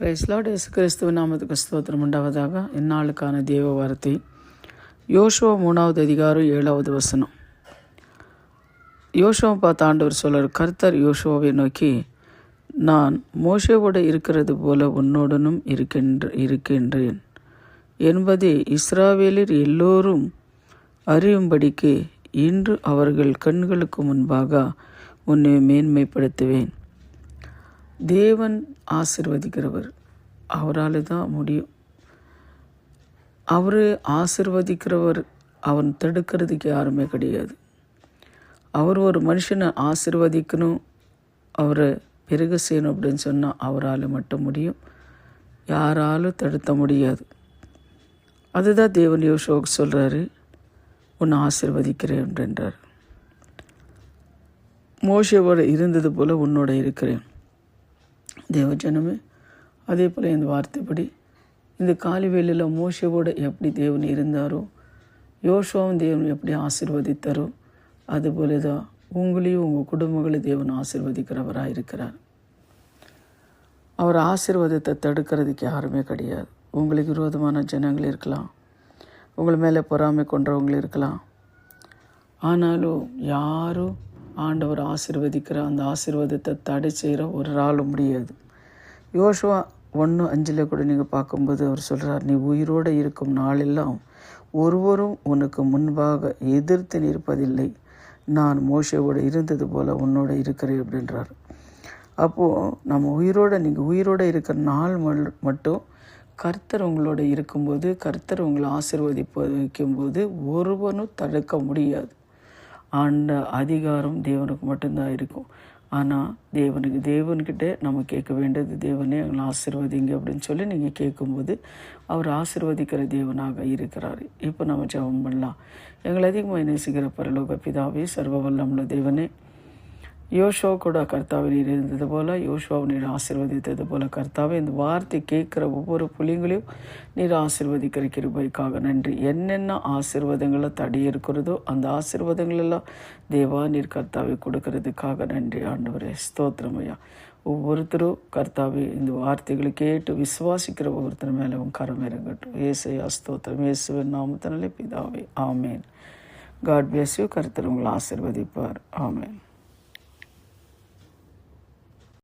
Price Lord. இயேசு கிறிஸ்துவின் நாமத்துக்கு ஸ்தோத்திரம் உண்டாவதாக. இந்நாளுக்கான தேவ வார்த்தை யோசுவா 3வது அதிகாரம் 7வது வசனம். யோசுவா பார்த்த ஆண்டவர் சொல்றார், கர்த்தர் யோசுவாவை நோக்கி, நான் மோசேவோடு இருக்கிறது போல உன்னோடனும் இருக்கின்றேன் என்பதை இஸ்ராவேலர் எல்லோரும் அறியும்படிக்கு இன்று அவர்கள் கண்களுக்கு முன்பாக உன்னை மேன்மைப்படுத்துவேன். தேவன் ஆசிர்வதிக்கிறவர், அவரால் தான் முடியும். அவர் ஆசிர்வதிக்கிறவர், அவன் தடுக்கிறதுக்கு யாருமே கிடையாது. அவர் ஒரு மனுஷனை ஆசிர்வதிக்கணும், அவரை பெருக செய்யணும் அப்படின்னு சொன்னால் அவரால் மட்டும் முடியும், யாராலும் தடுத்த முடியாது. அதுதான் தேவன் யோசுவாவுக்கு சொல்கிறாரு, உன்னை ஆசிர்வதிக்கிறேன் அப்படின்றார். மோசேவோடு இருந்தது போல் உன்னோட இருக்கிறேன். தேவஜனமே, அதே போல் இந்த வார்த்தைப்படி இந்த காலைவேளையில் மோசேவோடு எப்படி தேவன் இருந்தாரோ, யோசுவாவும் தேவன் எப்படி ஆசீர்வதித்தாரோ, அதுபோல தான் உங்களையும் உங்கள் குடும்பங்களையும் தேவன் ஆசீர்வதிக்கிறவராக இருக்கிறார். அவர் ஆசீர்வாதத்தை தடுக்கிறதுக்கு யாருமே கிடையாது. உங்களுக்கு விரோதமான ஜனங்கள் இருக்கலாம், உங்கள் மேலே பொறாமை கொண்டவங்க இருக்கலாம், ஆனாலும் யாரும் ஆண்டவர் ஆசீர்வதிக்கிற அந்த ஆசீர்வாதத்தை தடை செய்கிற ஒரு ஆளும் முடியாது. யோசுவா 1:5 கூட நீங்கள் பார்க்கும்போது அவர் சொல்கிறார், நீ உயிரோடு இருக்கும் நாளெல்லாம் ஒருவரும் உனக்கு முன்பாக எதிர்த்து நிற்பதில்லை, நான் மோசேவோடு இருந்தது போல் உன்னோட இருக்கிறேன் அப்படின்றார். அப்போது நீங்கள் உயிரோடு இருக்கிற நாள் மட்டும் கர்த்தர் உங்களோட இருக்கும்போது, கர்த்தர் உங்களை ஆசீர்வதிக்கும்போது ஒருவனும் தடுக்க முடியாது. அந்த அதிகாரம் தேவனுக்கு மட்டும்தான் இருக்கும். ஆனால் தேவன்கிட்ட நம்ம கேட்க வேண்டியது, தேவனே எங்களை ஆசீர்வதிங்க அப்படின்னு சொல்லி நீங்கள் கேட்கும்போது அவர் ஆசீர்வதிக்கிற தேவனாக இருக்கிறார். இப்போ நம்ம ஜெபம் பண்ணலாம். எங்களை அதிகமாக நேசிக்கிற பரலோக பிதாவே, சர்வ வல்லமுள்ள தேவனே, யோசுவா கூட கர்த்தாவை நீர் இருந்தது போல், யோசுவாவை நீர் ஆசீர்வதித்தது போல் கர்த்தாவே, இந்த வார்த்தை கேட்குற ஒவ்வொரு புள்ளிங்களையும் நீர் ஆசீர்வதிக்கிற கிருபைக்காக நன்றி. என்னென்ன ஆசீர்வாதங்களை தடை இருக்கிறதோ அந்த ஆசீர்வாதங்களெல்லாம் தேவா நீர் கர்த்தாவை கொடுக்கறதுக்காக நன்றி ஆண்டவரே. ஸ்தோத்திரமையா. ஒவ்வொருத்தரும் கர்த்தாவே இந்த வார்த்தைகளை கேட்டு விசுவாசிக்கிற ஒவ்வொருத்தர் மேலே உன் கரம் இறங்கட்டும். ஏசையா ஸ்தோத்திரம். இயேசுவின் நாமத்தினாலே பிதாவே, ஆமேன். God bless you. கர்த்தர் உங்களை ஆசீர்வதிப்பார். ஆமேன்.